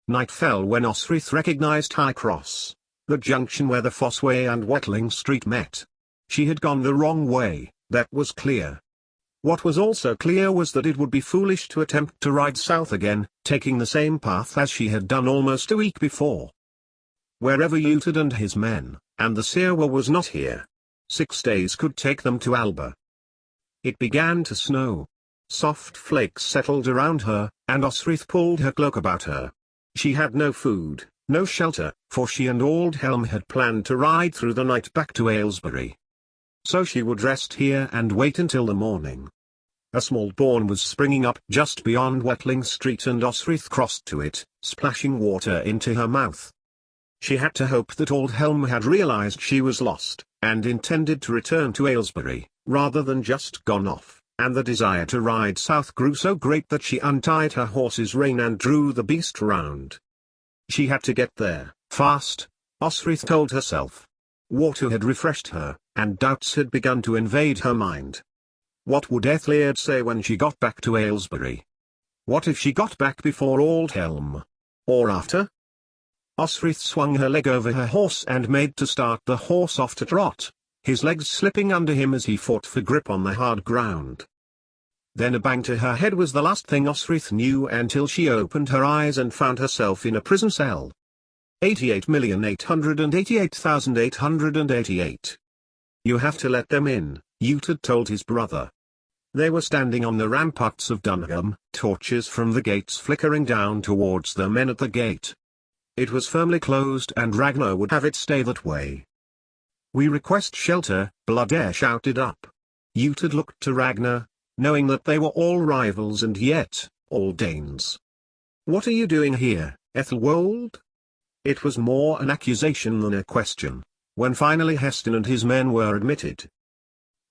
Night fell when Osrith recognized High Cross, the junction where the Fossway and Watling Street met. She had gone the wrong way, that was clear. What was also clear was that it would be foolish to attempt to ride south again, taking the same path as she had done almost a week before. Wherever Uhtred and his men, and the Seerwa was not here. 6 days could take them to Alba. It began to snow. Soft flakes settled around her, and Osrith pulled her cloak about her. She had no food, no shelter, for she and Aldhelm had planned to ride through the night back to Aylesbury. So she would rest here and wait until the morning. A small bourne was springing up just beyond Watling Street and Osrith crossed to it, splashing water into her mouth. She had to hope that Aldhelm had realized she was lost, and intended to return to Aylesbury, rather than just gone off, and the desire to ride south grew so great that she untied her horse's rein and drew the beast round. She had to get there, fast, Osrith told herself. Water had refreshed her, and doubts had begun to invade her mind. What would Ethelred say when she got back to Aylesbury? What if she got back before Aldhelm? Or after? Osrith swung her leg over her horse and made to start the horse off to trot, his legs slipping under him as he fought for grip on the hard ground. Then a bang to her head was the last thing Osrith knew until she opened her eyes and found herself in a prison cell. 88,888,888. You have to let them in, Uhtred told his brother. They were standing on the ramparts of Dunham, torches from the gates flickering down towards the men at the gate. It was firmly closed and Ragnar would have it stay that way. We request shelter, Bloodare shouted up. Uhtred looked to Ragnar, knowing that they were all rivals and yet, all Danes. What are you doing here, Ethelwold? It was more an accusation than a question, when finally Heston and his men were admitted.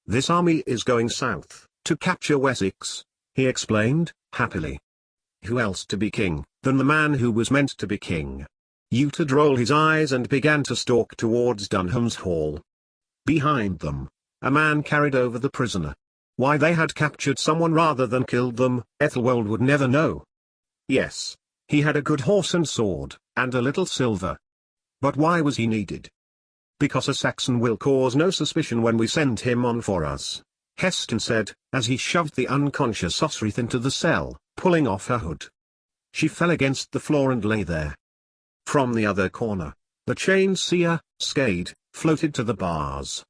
This army is going south, to capture Wessex, he explained, happily. Who else to be king, than the man who was meant to be king? Uhtred rolled his eyes and began to stalk towards Dunham's hall. Behind them, a man carried over the prisoner. Why they had captured someone rather than killed them, Ethelwold would never know. Yes, he had a good horse and sword, and a little silver. But why was he needed? Because a Saxon will cause no suspicion when we send him on for us, Heston said, as he shoved the unconscious Osrith into the cell, pulling off her hood. She fell against the floor and lay there. From the other corner, the chained seer, Skade, floated to the bars.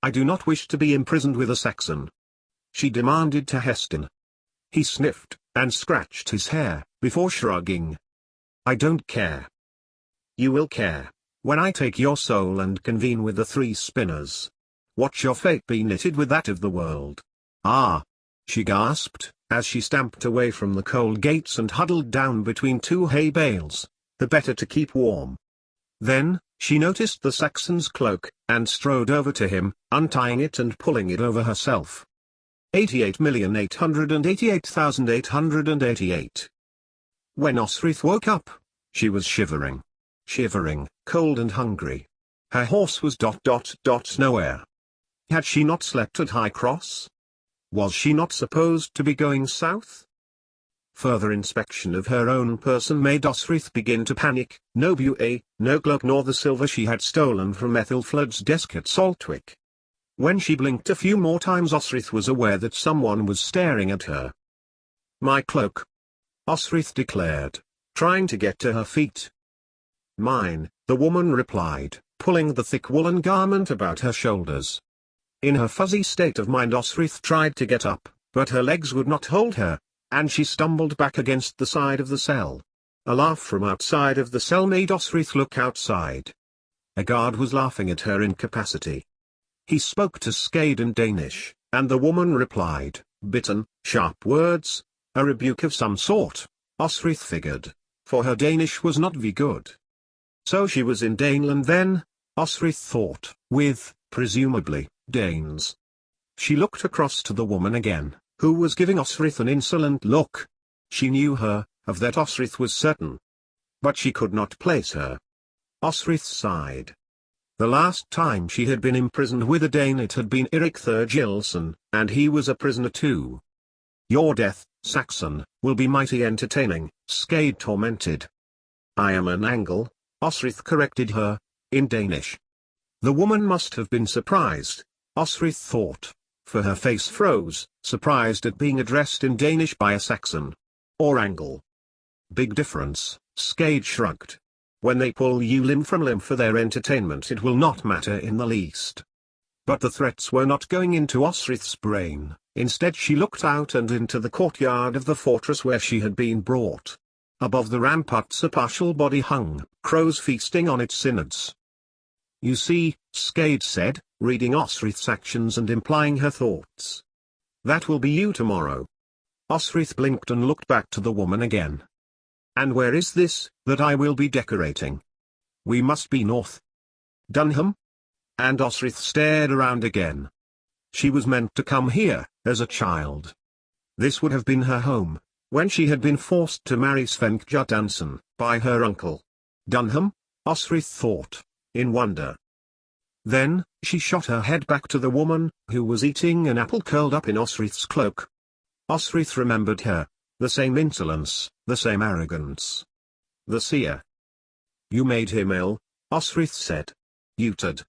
I do not wish to be imprisoned with a Saxon, she demanded to Heston. He sniffed, and scratched his hair, before shrugging. I don't care. You will care, when I take your soul and convene with the 3 spinners. Watch your fate be knitted with that of the world. Ah! She gasped, as she stamped away from the cold gates and huddled down between 2 hay bales, the better to keep warm. Then, she noticed the Saxon's cloak, and strode over to him, untying it and pulling it over herself. 88,888,888. When Osrith woke up, she was shivering. Shivering, cold and hungry. Her horse was nowhere. Had she not slept at High Cross? Was she not supposed to be going south? Further inspection of her own person made Osrith begin to panic. No buay, no cloak nor the silver she had stolen from Ethelflod's desk at Saltwick. When she blinked a few more times Osrith was aware that someone was staring at her. My cloak, Osrith declared, trying to get to her feet. Mine, the woman replied, pulling the thick woolen garment about her shoulders. In her fuzzy state of mind Osrith tried to get up, but her legs would not hold her, and she stumbled back against the side of the cell. A laugh from outside of the cell made Osrith look outside. A guard was laughing at her incapacity. He spoke to Skade in Danish, and the woman replied, bitten, sharp words, a rebuke of some sort, Osrith figured, for her Danish was not very good. So she was in Daneland then, Osrith thought, with, presumably, Danes. She looked across to the woman again, who was giving Osrith an insolent look. She knew her, of that Osrith was certain. But she could not place her. Osrith sighed. The last time she had been imprisoned with a Dane it had been Eirik Thorgilson, and he was a prisoner too. Your death, Saxon, will be mighty entertaining, Skade tormented. I am an Angle, Osrith corrected her, in Danish. The woman must have been surprised, Osrith thought, for her face froze, surprised at being addressed in Danish by a Saxon. Or Angle. Big difference, Skade shrugged. When they pull you limb from limb for their entertainment, it will not matter in the least. But the threats were not going into Osrith's brain. Instead she looked out and into the courtyard of the fortress where she had been brought. Above the ramparts a partial body hung, crows feasting on its synods. You see, Skade said, reading Osrith's actions and implying her thoughts. That will be you tomorrow. Osrith blinked and looked back to the woman again. And where is this, that I will be decorating? We must be north. Dunham? And Osrith stared around again. She was meant to come here, as a child. This would have been her home, when she had been forced to marry Sven Guddansen, by her uncle. Dunham? Osrith thought, in wonder. Then, she shot her head back to the woman, who was eating an apple curled up in Osrith's cloak. Osrith remembered her, the same insolence, the same arrogance. The seer. You made him ill, Osrith said. Utad.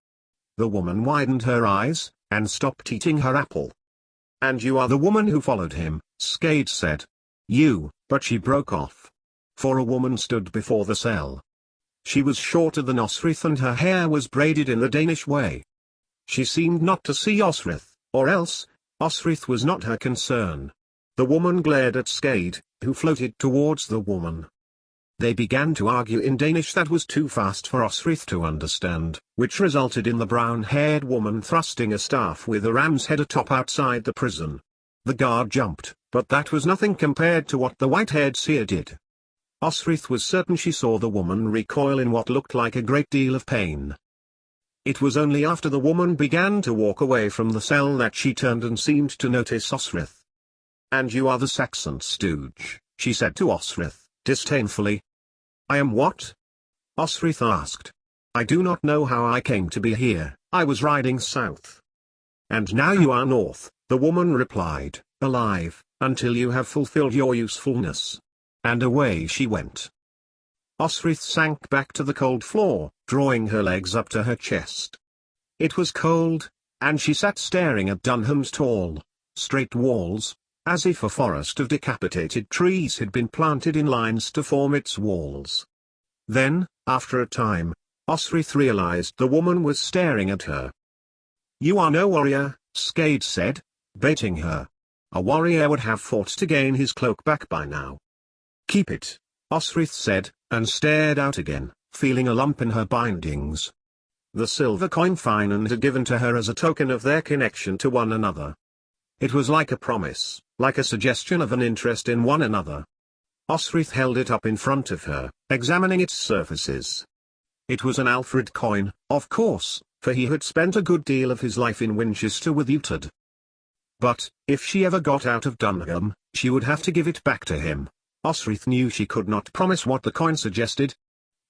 The woman widened her eyes, and stopped eating her apple. And you are the woman who followed him, Skade said. You, but she broke off. For a woman stood before the cell. She was shorter than Osrith and her hair was braided in the Danish way. She seemed not to see Osrith, or else, Osrith was not her concern. The woman glared at Skade, who floated towards the woman. They began to argue in Danish that was too fast for Osrith to understand, which resulted in the brown-haired woman thrusting a staff with a ram's head atop outside the prison. The guard jumped, but that was nothing compared to what the white-haired seer did. Osrith was certain she saw the woman recoil in what looked like a great deal of pain. It was only after the woman began to walk away from the cell that she turned and seemed to notice Osrith. And you are the Saxon stooge, she said to Osrith, disdainfully. I am what? Osrith asked. I do not know how I came to be here, I was riding south. And now you are north, the woman replied, alive, until you have fulfilled your usefulness. And away she went. Osrith sank back to the cold floor, drawing her legs up to her chest. It was cold, and she sat staring at Dunham's tall, straight walls, as if a forest of decapitated trees had been planted in lines to form its walls. Then, after a time, Osrith realized the woman was staring at her. You are no warrior, Skade said, baiting her. A warrior would have fought to gain his cloak back by now. Keep it, Osrith said, and stared out again, feeling a lump in her bindings. The silver coin Finan had given to her as a token of their connection to one another. It was like a promise, like a suggestion of an interest in one another. Osrith held it up in front of her, examining its surfaces. It was an Alfred coin, of course, for he had spent a good deal of his life in Winchester with Utad. But, if she ever got out of Dunham, she would have to give it back to him. Osrith knew she could not promise what the coin suggested.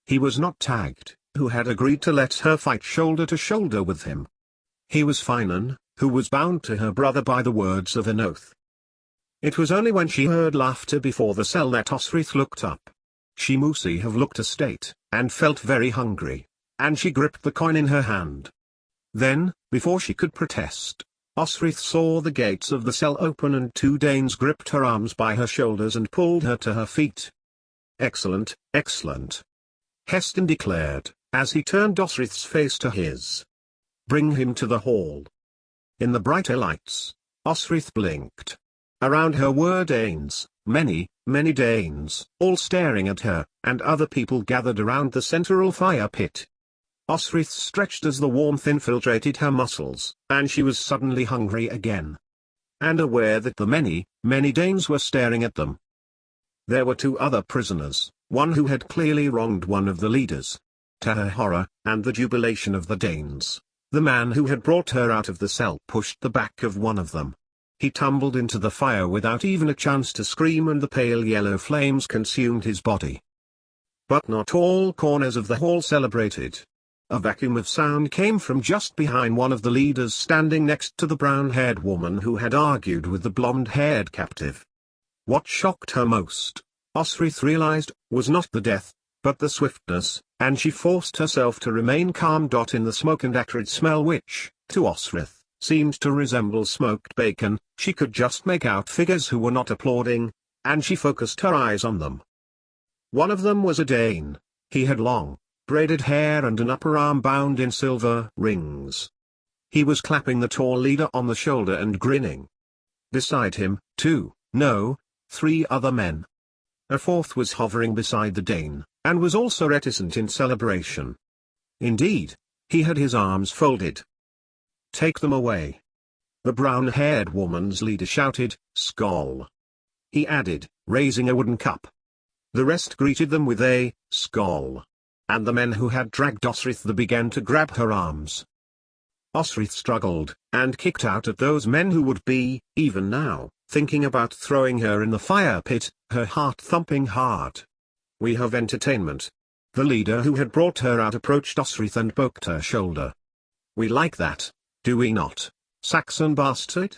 He was not Tagged, who had agreed to let her fight shoulder to shoulder with him. He was Finan, who was bound to her brother by the words of an oath. It was only when she heard laughter before the cell that Osrith looked up. She must have looked a state, and felt very hungry, and she gripped the coin in her hand. Then, before she could protest, Osrith saw the gates of the cell open and two Danes gripped her arms by her shoulders and pulled her to her feet. Excellent, excellent, Heston declared, as he turned Osrith's face to his. Bring him to the hall. In the brighter lights, Osrith blinked. Around her were Danes, many, many Danes, all staring at her, and other people gathered around the central fire pit. Osrith stretched as the warmth infiltrated her muscles, and she was suddenly hungry again. And aware that the many, many Danes were staring at them. There were two other prisoners, one who had clearly wronged one of the leaders. To her horror, and the jubilation of the Danes, the man who had brought her out of the cell pushed the back of one of them. He tumbled into the fire without even a chance to scream, and the pale yellow flames consumed his body. But not all corners of the hall celebrated. A vacuum of sound came from just behind one of the leaders standing next to the brown-haired woman who had argued with the blonde-haired captive. What shocked her most, Osrith realized, was not the death, but the swiftness, and she forced herself to remain calm. In the smoke and acrid smell which, to Osrith, seemed to resemble smoked bacon, she could just make out figures who were not applauding, and she focused her eyes on them. One of them was a Dane. He had long, braided hair and an upper arm bound in silver rings. He was clapping the tall leader on the shoulder and grinning. Beside him, three other men. A fourth was hovering beside the Dane, and was also reticent in celebration. Indeed, he had his arms folded. "Take them away." The brown-haired woman's leader shouted, "Skoll." He added, raising a wooden cup. The rest greeted them with a "Skoll." And the men who had dragged Osrith began to grab her arms. Osrith struggled, and kicked out at those men who would be, even now, thinking about throwing her in the fire pit, her heart thumping hard. "We have entertainment." The leader who had brought her out approached Osrith and poked her shoulder. "We like that, do we not, Saxon bastard?"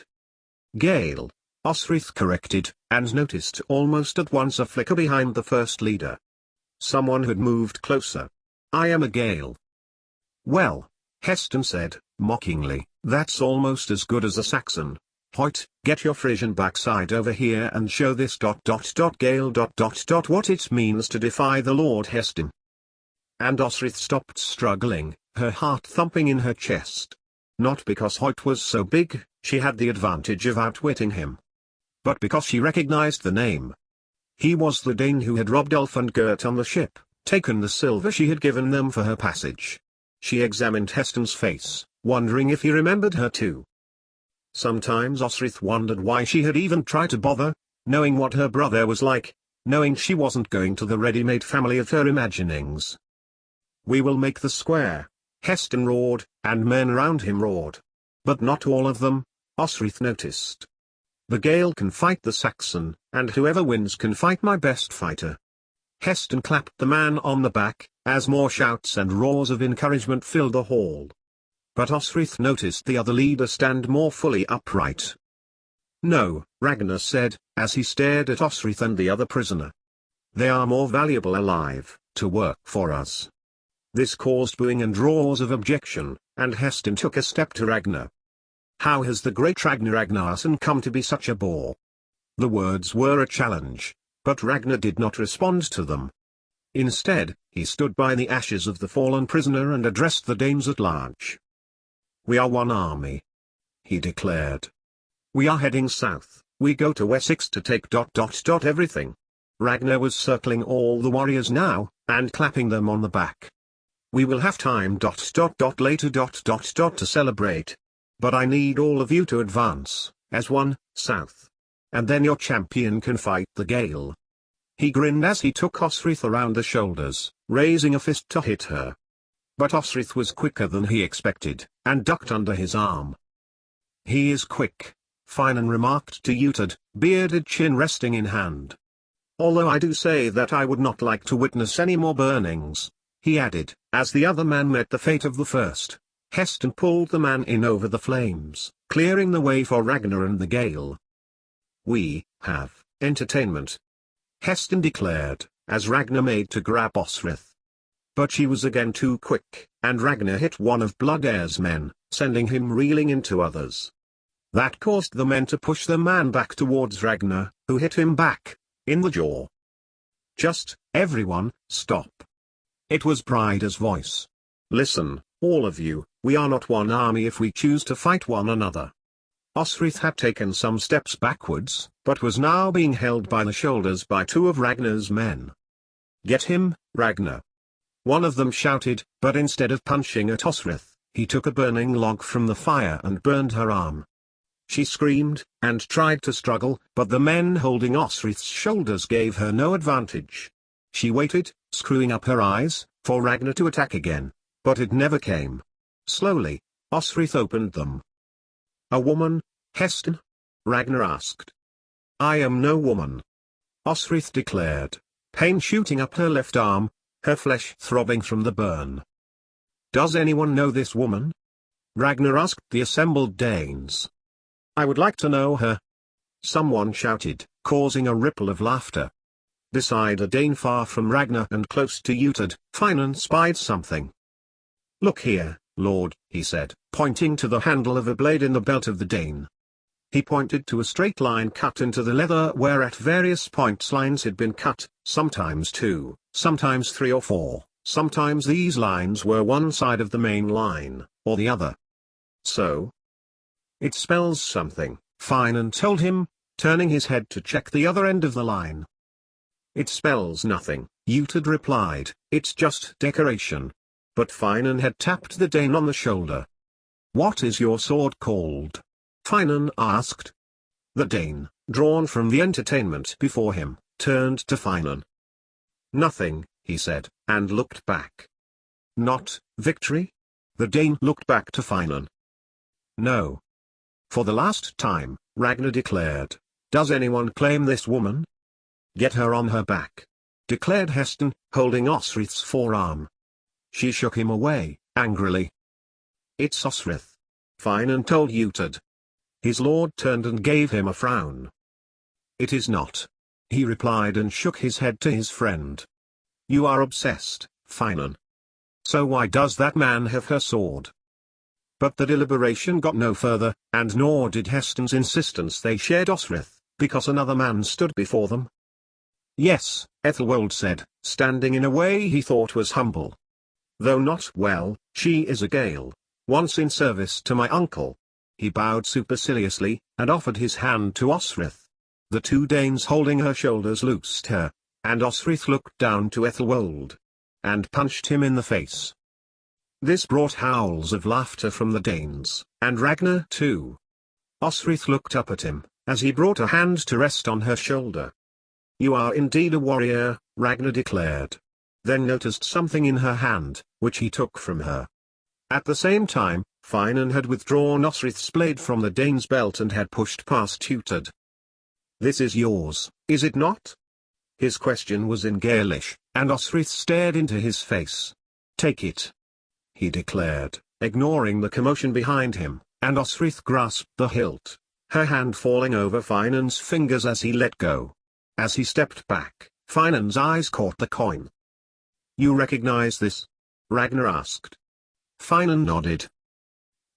"Gale," Osrith corrected, and noticed almost at once a flicker behind the first leader. Someone had moved closer. "I am a Gale." "Well," Heston said, mockingly, "that's almost as good as a Saxon. Hoyt, get your Frisian backside over here and show this Gale what it means to defy the Lord Heston." And Osrith stopped struggling, her heart thumping in her chest. Not because Hoyt was so big, she had the advantage of outwitting him. But because she recognized the name. He was the Dane who had robbed Ulf and Gert on the ship, taken the silver she had given them for her passage. She examined Heston's face, wondering if he remembered her too. Sometimes Osrith wondered why she had even tried to bother, knowing what her brother was like, knowing she wasn't going to the ready-made family of her imaginings. "We will make the square," Heston roared, and men around him roared. But not all of them, Osrith noticed. "The Gale can fight the Saxon, and whoever wins can fight my best fighter." Heston clapped the man on the back, as more shouts and roars of encouragement filled the hall. But Osrith noticed the other leader stand more fully upright. "No," Ragnar said, as he stared at Osrith and the other prisoner. "They are more valuable alive, to work for us." This caused booing and roars of objection, and Heston took a step to Ragnar. "How has the great Ragnar Ragnarsson come to be such a bore?" The words were a challenge, but Ragnar did not respond to them. Instead, he stood by the ashes of the fallen prisoner and addressed the Danes at large. "We are one army," he declared. "We are heading south, we go to Wessex to take everything." Ragnar was circling all the warriors now, and clapping them on the back. "We will have time later to celebrate. But I need all of you to advance, as one, south. And then your champion can fight the Gale." He grinned as he took Osrith around the shoulders, raising a fist to hit her. But Osrith was quicker than he expected, and ducked under his arm. "He is quick," Finan remarked to Utad, bearded chin resting in hand. "Although I do say that I would not like to witness any more burnings," he added, as the other man met the fate of the first. Heston pulled the man in over the flames, clearing the way for Ragnar and the Gale. "We have entertainment," Heston declared, as Ragnar made to grab Osrith. But she was again too quick, and Ragnar hit one of Bloodair's men, sending him reeling into others. That caused the men to push the man back towards Ragnar, who hit him back, in the jaw. "Just, everyone, stop." It was Bryder's voice. "Listen, all of you, we are not one army if we choose to fight one another." Osrith had taken some steps backwards, but was now being held by the shoulders by two of Ragnar's men. "Get him, Ragnar!" One of them shouted, but instead of punching at Osrith, he took a burning log from the fire and burned her arm. She screamed, and tried to struggle, but the men holding Osrith's shoulders gave her no advantage. She waited, screwing up her eyes, for Ragnar to attack again, but it never came. Slowly, Osrith opened them. "A woman, Heston?" Ragnar asked. "I am no woman," Osrith declared, pain shooting up her left arm, her flesh throbbing from the burn. "Does anyone know this woman?" Ragnar asked the assembled Danes. "I would like to know her," someone shouted, causing a ripple of laughter. Beside a Dane far from Ragnar and close to Utad, Finan spied something. "Look here, Lord," he said, pointing to the handle of a blade in the belt of the Dane. He pointed to a straight line cut into the leather where at various points lines had been cut, sometimes 2, sometimes 3 or 4, sometimes these lines were one side of the main line, or the other. "So? It spells something," Finan told him, turning his head to check the other end of the line. "It spells nothing," Utad replied, "it's just decoration." But Finan had tapped the Dane on the shoulder. "What is your sword called?" Finan asked. The Dane, drawn from the entertainment before him, turned to Finan. "Nothing," he said, and looked back. "Not victory?" The Dane looked back to Finan. "No." "For the last time," Ragnar declared, "does anyone claim this woman?" "Get her on her back," declared Heston, holding Osrith's forearm. She shook him away, angrily. "It's Osrith," Finan told Utad. His lord turned and gave him a frown. "It is not," he replied and shook his head to his friend. "You are obsessed, Finan. So why does that man have her sword?" But the deliberation got no further, and nor did Heston's insistence they shared Osrith, because another man stood before them. "Yes," Ethelwold said, standing in a way he thought was humble. "Though not well, she is a Gale, once in service to my uncle." He bowed superciliously, and offered his hand to Osrith. The two Danes holding her shoulders loosed her, and Osrith looked down to Ethelwold. And punched him in the face. This brought howls of laughter from the Danes, and Ragnar too. Osrith looked up at him, as he brought a hand to rest on her shoulder. "You are indeed a warrior," Ragnar declared. Then noticed something in her hand, which he took from her. At the same time, Finan had withdrawn Osrith's blade from the Dane's belt and had pushed past Utad. "This is yours, is it not?" His question was in Gaelish, and Osrith stared into his face. "Take it," he declared, ignoring the commotion behind him, and Osrith grasped the hilt, her hand falling over Finan's fingers as he let go. As he stepped back, Finan's eyes caught the coin. "You recognize this?" Ragnar asked. Finan nodded.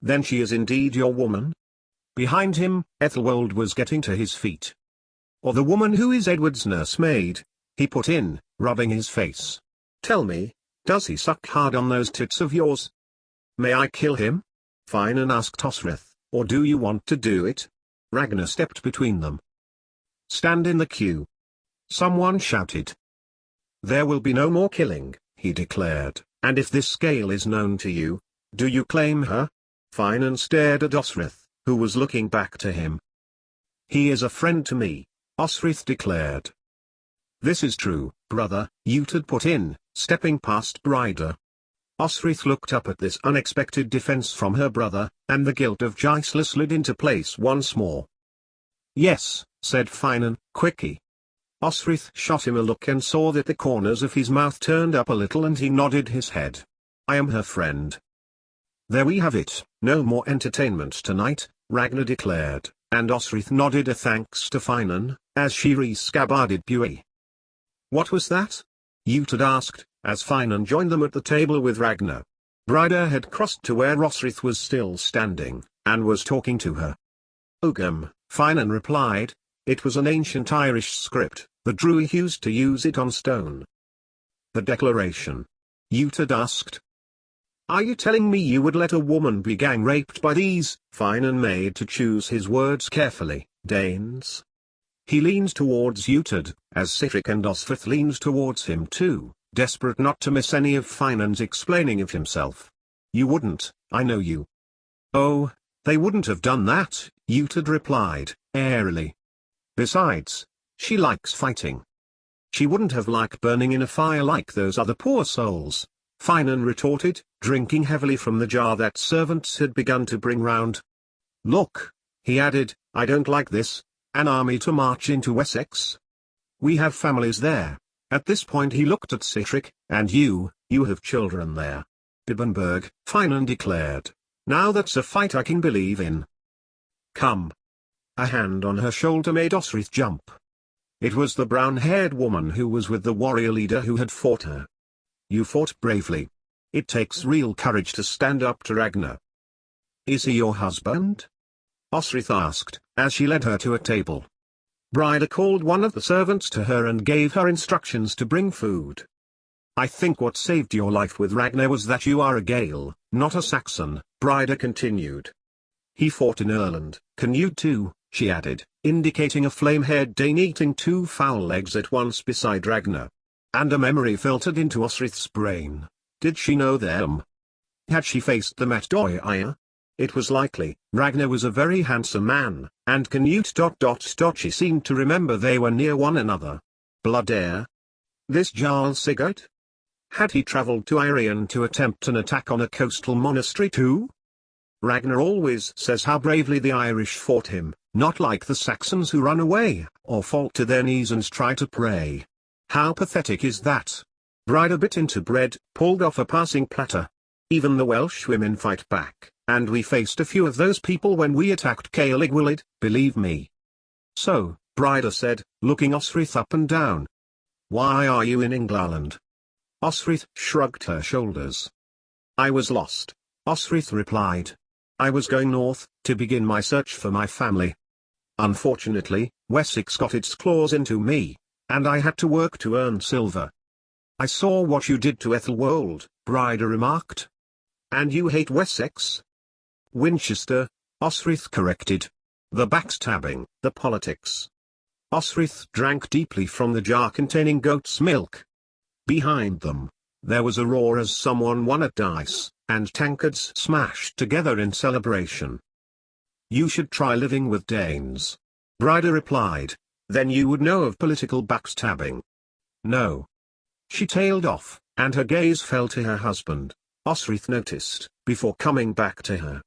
"Then she is indeed your woman?" Behind him, Ethelwold was getting to his feet. "Or the woman who is Edward's nursemaid," he put in, rubbing his face. "Tell me, does he suck hard on those tits of yours?" "May I kill him?" Finan asked Osrith, "or do you want to do it?" Ragnar stepped between them. "Stand in the queue," someone shouted. "There will be no more killing," he declared, "and if this Gale is known to you, do you claim her?" Finan stared at Osrith, who was looking back to him. "He is a friend to me," Osrith declared. "This is true, brother," Utad put in, stepping past Bryder. Osrith looked up at this unexpected defense from her brother, and the guilt of Gisela slid into place once more. "Yes," said Finan, quickly. Osrith shot him a look and saw that the corners of his mouth turned up a little and he nodded his head. "I am her friend." "There we have it, no more entertainment tonight," Ragnar declared, and Osrith nodded a thanks to Finan, as she re-scabbarded Buey. "What was that?" Utad asked, as Finan joined them at the table with Ragnar. Bryder had crossed to where Osrith was still standing, and was talking to her. "Ogam," Finan replied. It was an ancient Irish script, the Druid used to use it on stone. "The declaration?" Utad asked. "Are you telling me you would let a woman be gang-raped by these?" Finan made to choose his words carefully, "Danes?" He leaned towards Utad, as Sihtric and Osrith leaned towards him too, desperate not to miss any of Finan's explaining of himself. "You wouldn't, I know you." "Oh, they wouldn't have done that," Utad replied, airily. "Besides, she likes fighting. She wouldn't have liked burning in a fire like those other poor souls," Finan retorted, drinking heavily from the jar that servants had begun to bring round. "Look," he added, "I don't like this, an army to march into Wessex. We have families there." At this point he looked at Sihtric, "And you have children there." "Bibbenberg," Finan declared. "Now that's a fight I can believe in. Come." A hand on her shoulder made Osrith jump. It was the brown-haired woman who was with the warrior leader who had fought her. You fought bravely. It takes real courage to stand up to Ragnar. Is he your husband? Osrith asked, as she led her to a table. Bryda called one of the servants to her and gave her instructions to bring food. I think what saved your life with Ragnar was that you are a Gael, not a Saxon, Bryda continued. He fought in Ireland, can you too, she added, indicating a flame-haired Dane eating 2 fowl eggs at once beside Ragnar. And a memory filtered into Osrith's brain. Did she know them? Had she faced them at Doia? It was likely. Ragnar was a very handsome man, and Canute... She seemed to remember they were near one another. Blood heir? This Jarl Sigurd? Had he travelled to Irian to attempt an attack on a coastal monastery too? Ragnar always says how bravely the Irish fought him, not like the Saxons who run away, or fall to their knees and try to pray. How pathetic is that? Bryda bit into bread, pulled off a passing platter. Even the Welsh women fight back, and we faced a few of those people when we attacked Cael Gwilyd, believe me. So, Bryda said, looking Osrith up and down. Why are you in England? Osrith shrugged her shoulders. I was lost, Osrith replied. I was going north, to begin my search for my family. Unfortunately, Wessex got its claws into me, and I had to work to earn silver. I saw what you did to Ethelwold, Bryda remarked. And you hate Wessex? Winchester, Osrith corrected. The backstabbing, the politics. Osrith drank deeply from the jar containing goat's milk. Behind them, there was a roar as someone won at dice, and tankards smashed together in celebration. You should try living with Danes. Bryda replied. Then you would know of political backstabbing. No. She tailed off, and her gaze fell to her husband, Osrith noticed, before coming back to her.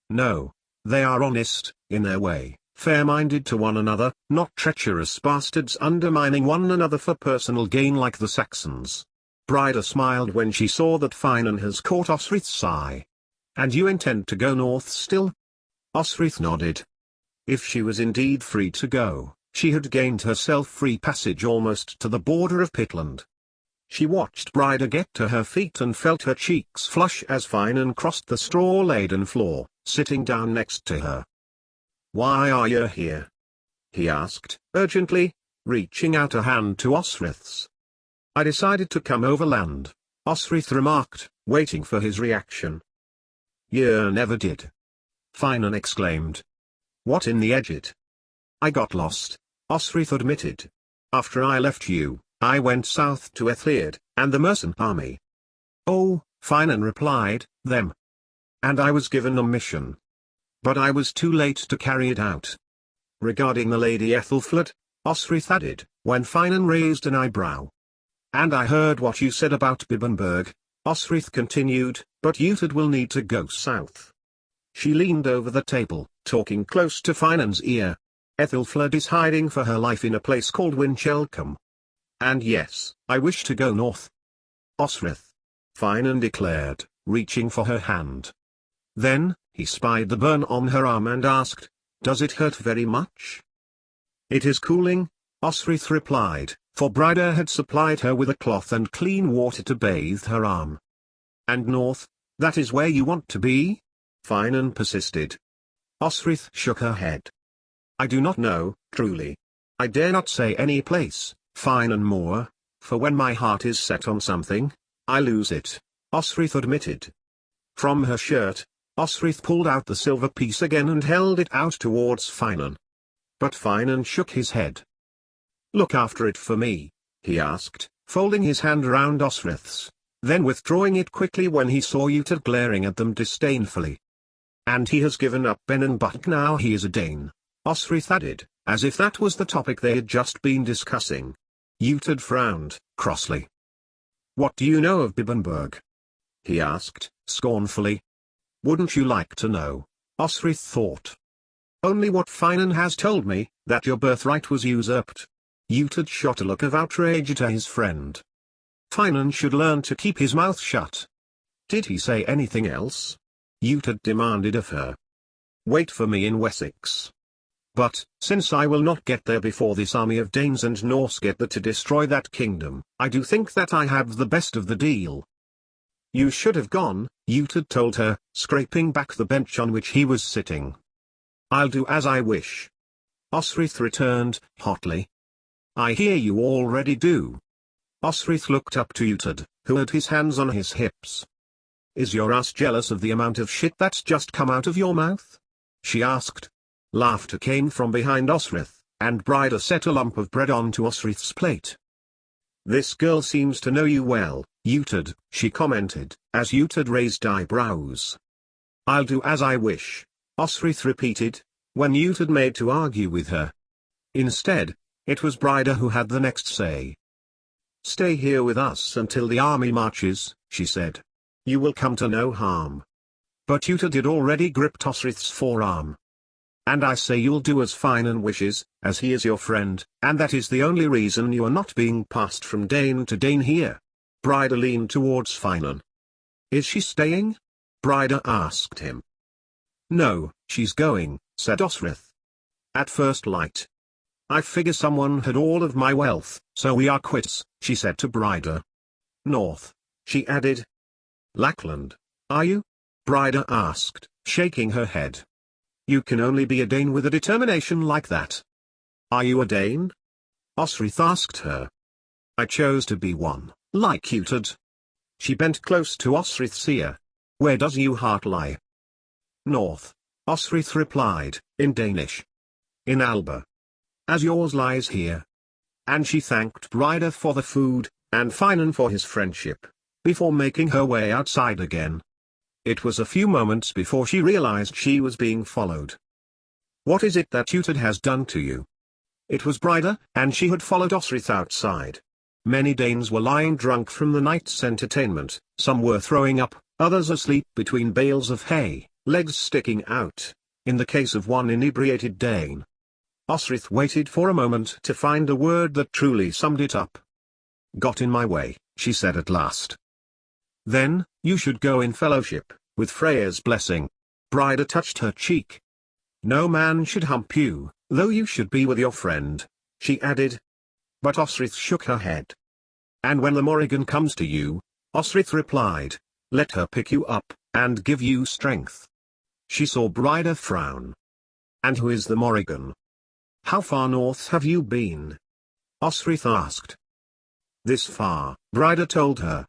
No. They are honest, in their way, fair-minded to one another, not treacherous bastards undermining one another for personal gain like the Saxons. Bryda smiled when she saw that Finan has caught Osrith's eye. And you intend to go north still? Osrith nodded. If she was indeed free to go, she had gained herself free passage almost to the border of Pitland. She watched Bryda get to her feet and felt her cheeks flush as Finan crossed the straw-laden floor, sitting down next to her. Why are you here? He asked, urgently, reaching out a hand to Osrith's. I decided to come overland, Osrith remarked, waiting for his reaction. You never did. Finan exclaimed. What in the Edged? I got lost, Osrith admitted. After I left you, I went south to Ethliad, and the mercent army. Oh, Finan replied, them. And I was given a mission. But I was too late to carry it out. Regarding the Lady Ethelfled, Osrith added, when Finan raised an eyebrow. And I heard what you said about Bibbenberg, Osrith continued, but Uhtred will need to go south. She leaned over the table, talking close to Finan's ear. Ethelfled is hiding for her life in a place called Winchelcombe. And yes, I wish to go north. Osrith. Finan declared, reaching for her hand. Then, he spied the burn on her arm and asked, does it hurt very much? It is cooling, Osrith replied, for Bryda had supplied her with a cloth and clean water to bathe her arm. And north, that is where you want to be? Finan persisted. Osrith shook her head. I do not know, truly. I dare not say any place, Finan Moor, for when my heart is set on something, I lose it, Osrith admitted. From her shirt, Osrith pulled out the silver piece again and held it out towards Finan. But Finan shook his head. Look after it for me, he asked, folding his hand around Osrith's, then withdrawing it quickly when he saw Uhtred glaring at them disdainfully. And he has given up Benin but now he is a Dane, Osrith added, as if that was the topic they had just been discussing. Uhtred frowned, crossly. What do you know of Bibbenberg? He asked, scornfully. Wouldn't you like to know? Osrith thought. Only what Finan has told me, that your birthright was usurped. Uhtred shot a look of outrage at his friend. Finan should learn to keep his mouth shut. Did he say anything else? Uhtred demanded of her. Wait for me in Wessex. But, since I will not get there before this army of Danes and Norse get there to destroy that kingdom, I do think that I have the best of the deal. You should have gone, Uhtred told her, scraping back the bench on which he was sitting. I'll do as I wish. Osrith returned, hotly. I hear you already do. Osrith looked up to Uhtred, who had his hands on his hips. Is your ass jealous of the amount of shit that's just come out of your mouth? She asked. Laughter came from behind Osrith, and Bryda set a lump of bread onto Osrith's plate. This girl seems to know you well, Uhtred, she commented, as Uhtred raised eyebrows. I'll do as I wish, Osrith repeated, when Uhtred made to argue with her. Instead, it was Bryda who had the next say. Stay here with us until the army marches, she said. You will come to no harm. But Uhtred had already gripped Osrith's forearm. And I say you'll do as Finan wishes, as he is your friend, and that is the only reason you are not being passed from Dane to Dane here. Bryda leaned towards Finan. Is she staying? Bryda asked him. No, she's going, said Osrith. At first light. I figure someone had all of my wealth, so we are quits, she said to Bryda. North, she added. Lackland, are you? Bryda asked, shaking her head. You can only be a Dane with a determination like that. Are you a Dane? Osrith asked her. I chose to be one, like Uhtred. She bent close to Osrith's ear. Where does your heart lie? North, Osrith replied, in Danish. In Alba. As yours lies here. And she thanked Bryda for the food, and Finan for his friendship, before making her way outside again. It was a few moments before she realized she was being followed. What is it that Uhtred has done to you? It was Bryda, and she had followed Osrith outside. Many Danes were lying drunk from the night's entertainment, some were throwing up, others asleep between bales of hay, legs sticking out, in the case of one inebriated Dane. Osrith waited for a moment to find a word that truly summed it up. Got in my way, she said at last. Then, you should go in fellowship, with Freya's blessing. Bryda touched her cheek. No man should hump you, though you should be with your friend, she added. But Osrith shook her head. And when the Morrigan comes to you, Osrith replied, let her pick you up, and give you strength. She saw Bryda frown. And who is the Morrigan? How far north have you been? Osrith asked. This far, Bryda told her.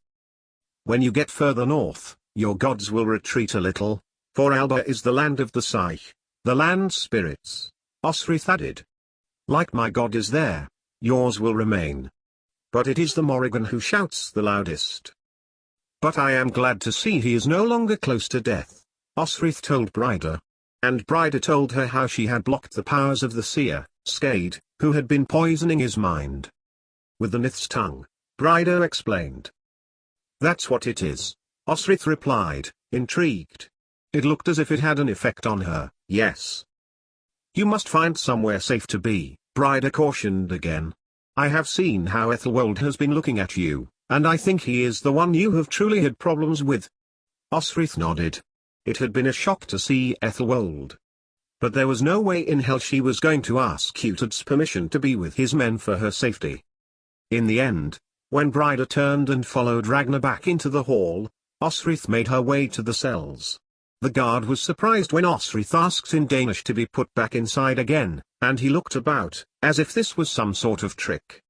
When you get further north, your gods will retreat a little, for Alba is the land of the Psyche, the land spirits, Osrith added. Like my god is there, yours will remain. But it is the Morrigan who shouts the loudest. But I am glad to see he is no longer close to death, Osrith told Bryda. And Bryda told her how she had blocked the powers of the seer, Skade, who had been poisoning his mind. With the Nith's tongue, Bryda explained. That's what it is, Osrith replied, intrigued. It looked as if it had an effect on her, yes. You must find somewhere safe to be, Bryda cautioned again. I have seen how Ethelwold has been looking at you, and I think he is the one you have truly had problems with. Osrith nodded. It had been a shock to see Ethelwold. But there was no way in hell she was going to ask Uhtred's permission to be with his men for her safety. In the end, when Bryda turned and followed Ragnar back into the hall, Osrith made her way to the cells. The guard was surprised when Osrith asked in Danish to be put back inside again, and he looked about, as if this was some sort of trick.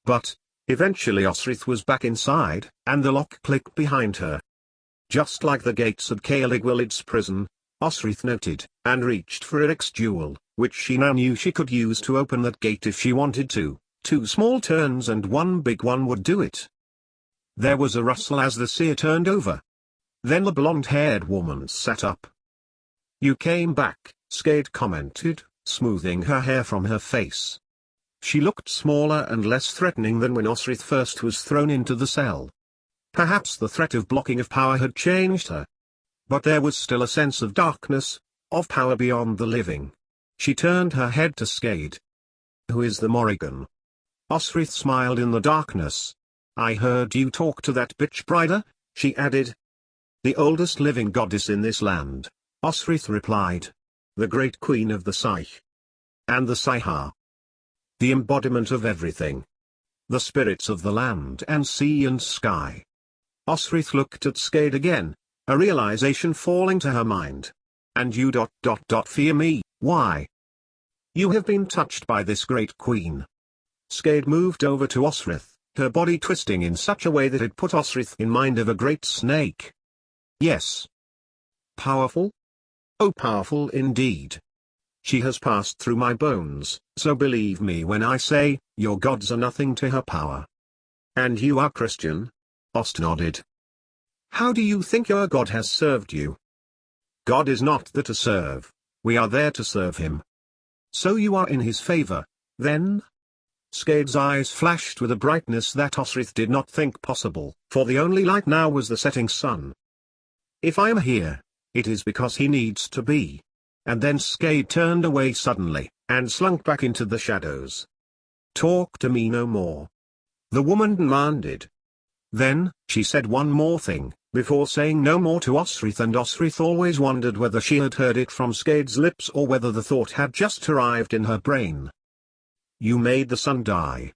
But, eventually Osrith was back inside, and the lock clicked behind her. Just like the gates of Caeligwylid's prison, Osrith noted, and reached for Eric's jewel, which she now knew she could use to open that gate if she wanted to. 2 small turns and 1 big one would do it. There was a rustle as the seer turned over. Then the blonde-haired woman sat up. You came back, Skade commented, smoothing her hair from her face. She looked smaller and less threatening than when Osrith first was thrown into the cell. Perhaps the threat of blocking of power had changed her. But there was still a sense of darkness, of power beyond the living. She turned her head to Skade. Who is the Morrigan? Osrith smiled in the darkness. I heard you talk to that bitch Bryda, she added. The oldest living goddess in this land, Osrith replied. The great queen of the Psyche. and the Sihar. The embodiment of everything. The spirits of the land and sea and sky. Osrith looked at Skade again, a realization falling to her mind. And you fear me, why? You have been touched by this great queen. Skade moved over to Osrith, her body twisting in such a way that it put Osrith in mind of a great snake. Yes. Powerful? Oh, powerful indeed. She has passed through my bones, so believe me when I say, your gods are nothing to her power. And you are Christian? Ost nodded. How do you think your God has served you? God is not there to serve, we are there to serve him. So you are in his favor, then? Skade's eyes flashed with a brightness that Osrith did not think possible, for the only light now was the setting sun. If I am here, it is because he needs to be. And then Skade turned away suddenly, and slunk back into the shadows. Talk to me no more. The woman demanded. Then, she said one more thing, before saying no more to Osrith, and Osrith always wondered whether she had heard it from Skade's lips or whether the thought had just arrived in her brain. You made the sun die.